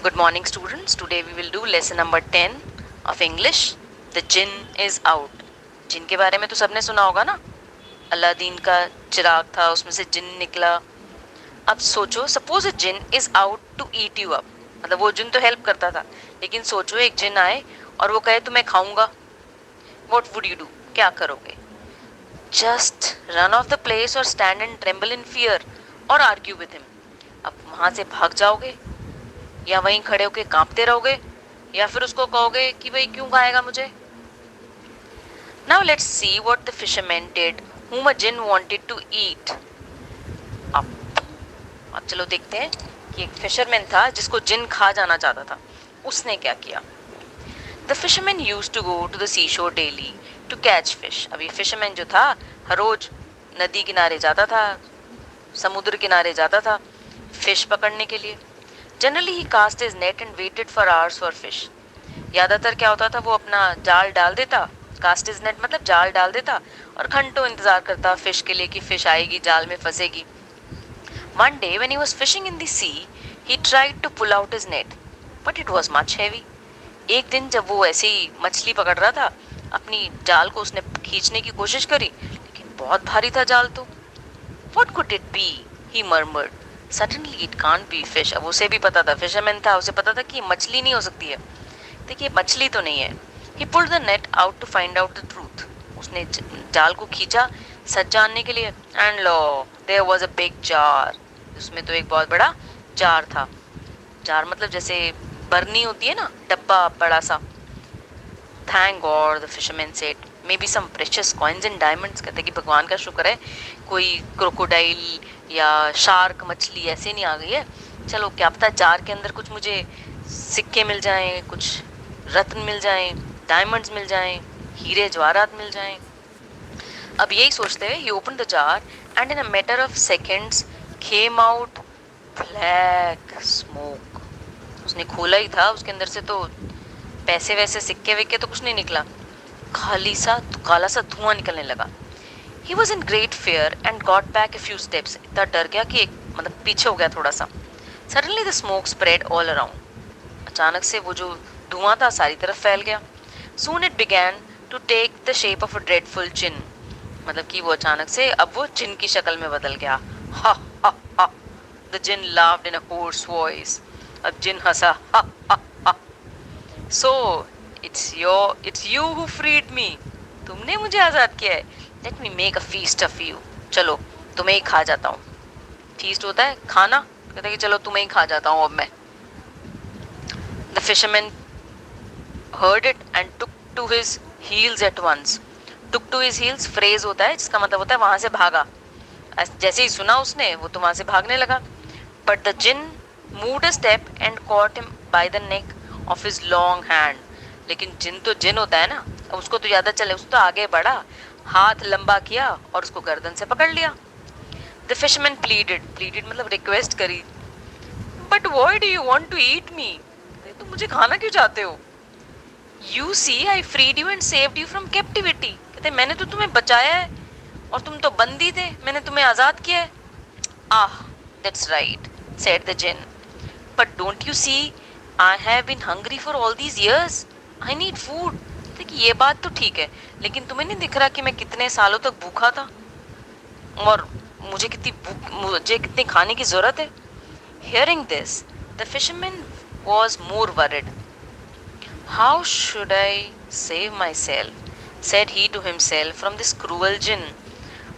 Good morning, students. Today we will do lesson number 10 of English. The jinn is out. जिन के बारे में तो सबने सुना होगा ना. अलादीन का चिराग था, उसमें से जिन निकला. अब सोचो, suppose a jinn is out to eat you up. मतलब वो जिन तो हेल्प करता था, लेकिन सोचो एक जिन आए और वो कहे तुम्हें खाऊंगा. What would you do? क्या करोगे? Just run off the place और stand and tremble in fear और आर्ग्यू विद हिम. अब वहां से भाग जाओगे या वहीं खड़े होके कांपते रहोगे या फिर उसको कहोगे कि भाई क्यों खाएगा मुझे. Now let's see what the fisherman did whom a jinn wanted to eat. अब चलो देखते हैं कि एक फिशरमैन था जिसको जिन खा जाना चाहता था. उसने क्या किया? The fisherman used to go to the sea shore daily to catch fish. अभी फिशरमैन जो था हर रोज नदी किनारे जाता था, समुद्र किनारे जाता था फिश पकड़ने के लिए. Generally he cast his net and waited for hours for fish. ज्यादातर क्या होता था, वो अपना जाल डाल देता. कास्ट हिज नेट मतलब जाल डाल देता और घंटों इंतजार करता फिश के लिए कि फिश आएगी, जाल में फंसेगी. One day when he was fishing in the sea, he tried to pull out his net, but it was much heavy. एक दिन जब वो ऐसे ही मछली पकड़ रहा था, अपनी जाल को उसने खींचने की कोशिश करी, लेकिन बहुत भारी था जाल तो. What could it be? He murmured. Suddenly it can't be fish. अब उसे भी पता था, फिशरमैन था, उसे पता था कि मछली नहीं हो सकती है. देखिए मछली तो नहीं है. He pulled the net out to find out the truth. उसने जाल को खींचा सच जानने के लिए. And lo, there was a big jar. उसमें तो एक बहुत बड़ा जार था. जार मतलब जैसे बरनी होती है ना, डब्बा बड़ा सा. Thank God, the fisherman said. Maybe some precious coins and diamonds. कहते कि भगवान का शुक्र है कोई क्रोकोडाइल या शार्क मछली ऐसे नहीं आ गई है. चलो क्या पता जार के अंदर कुछ मुझे सिक्के मिल जाएं, कुछ रत्न मिल जाएं, डायमंड्स मिल जाएं, हीरे जवाहरात मिल जाएं. अब यही सोचते हुए he opened the jar and in a matter of seconds came out black smoke. उसने खोला ही था, उसके अंदर से तो पैसे वैसे सिक्के विक्के तो कुछ नहीं निकला. खाली सा काला सा धुआं निकलने लगा. He was in great fear and got back a few steps. इतना डर गया कि एक मतलब पीछे हो गया थोड़ा सा. Suddenly the smoke spread all around. अचानक से वो जो धुआं था सारी तरफ फैल गया. Soon it began to take the shape of a dreadful jinn. मतलब कि वो अचानक से अब वो जिन की शक्ल में बदल गया. हा हा हा. The jinn laughed in a hoarse voice. अब जिन हंसा. हा हा हा. So it's you who freed me. तुमने मुझे आजाद किया है. Let me make a feast of you. चलो तुम्हें ही खा जाता हूँ. फीस्ट होता है खाना. कहते कि चलो तुम्हें ही खा जाता हूँ अब मैं. The fisherman heard it and took to his heels at once. Took to his heels phrase होता है जिसका मतलब होता है वहां से भागा. जैसे ही सुना उसने वो तो वहां से भागने लगा. But the jinn moved a step and caught him by the neck of his long hand. लेकिन जिन तो जिन होता है ना, अब उसको तो ज्यादा चले, उसको तो आगे बढ़ा, हाथ लंबा किया और उसको गर्दन से पकड़ लिया. The fisherman pleaded मतलब रिक्वेस्ट करी. But why do you want to eat me? तुम मुझे खाना क्यों चाहते हो? You see, I freed you and saved you from captivity. कहते मैंने तो तुम्हें बचाया है और तुम तो बंदी थे, मैंने तुम्हें आजाद किया है. Ah, that's right, said the jinn. But don't you see, I have been hungry for all these years. I need food. देखिए ये बात तो ठीक है, लेकिन तुम्हें नहीं दिख रहा कि मैं कितने सालों तक भूखा था और मुझे कितनी खाने की जरूरत है. Hearing this, the fisherman was more worried. How should I save myself? Said he to himself from this cruel jinn.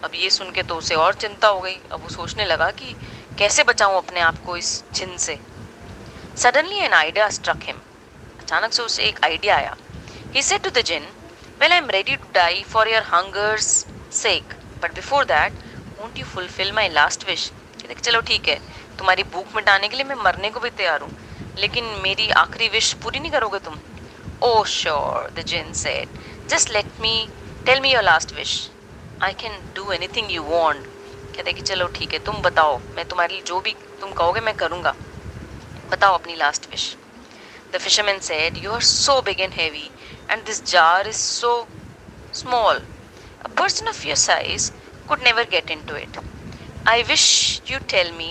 अब ये सुन के तो उसे और चिंता हो गई. अब वो सोचने लगा कि कैसे बचाऊं अपने आप को इस जिन से. Suddenly an idea struck him. अचानक से उसे एक आइडिया आया. He said to the jinn, well, I am ready to die for your hunger's sake, but before that, won't you fulfill my last wish? कहते चलो ठीक है, तुम्हारी भूख मिटाने के लिए मैं मरने को भी तैयार हूँ, लेकिन मेरी आखिरी विश पूरी नहीं करोगे तुम? Oh sure, the jinn said. Just tell me your last wish. I can do anything you want. कहते कि चलो ठीक है, तुम बताओ, मैं तुम्हारे लिए जो भी तुम कहोगे मैं करूँगा. बताओ अपनी last wish. The fisherman said, you are so big and heavy, and this jar is so small. A person of your size could never get into it. I wish you tell me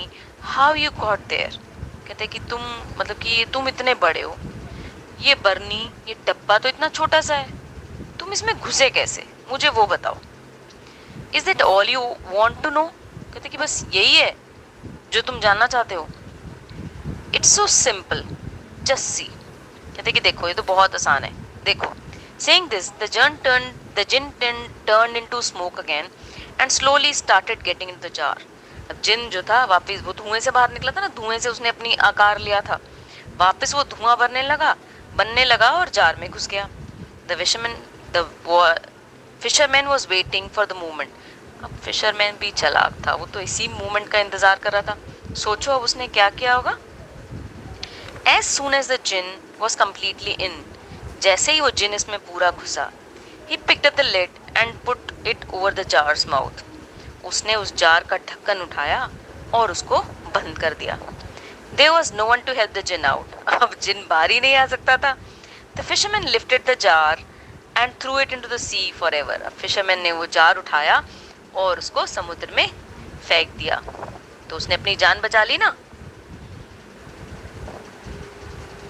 how you got there. कहते कि तुम मतलब कि तुम इतने बड़े हो, ये बरनी, ये डब्बा तो इतना छोटा सा है, तुम इसमें घुसे कैसे, मुझे वो बताओ। Is that all you want to know, कहते कि बस यही है जो तुम जानना चाहते हो। It's so simple, just see, कहते कि देखो ये तो बहुत आसान है, देखो। Saying this the jinn turn into smoke again and slowly started getting in the jar. अब जिन जो था वापस वो धुएं से बाहर निकला था ना, धुएं से उसने अपनी आकार लिया था, वापस वो धुआं बनने लगा और जार में घुस गया। The fisherman was waiting for the moment. अब फिशरमैन भी चालाक था, वो तो इसी मोमेंट का इंतजार कर रहा था। सोचो अब उसने क्या किया होगा। As soon as the jinn was completely in, जैसे ही वो जिन इसमें पूरा घुसा, he picked up the lid and put it over the jar's mouth. उसने उस जार का ढक्कन उठाया और उसको बंद कर दिया। There was no one to help the jinn out. अब जिन बाहर ही नहीं आ सकता था। The fisherman lifted the jar and threw it into the sea forever. अब फिशरमैन ने वो जार उठाया और उसको समुद्र में फेंक दिया। तो उसने अपनी जान बचा ली ना।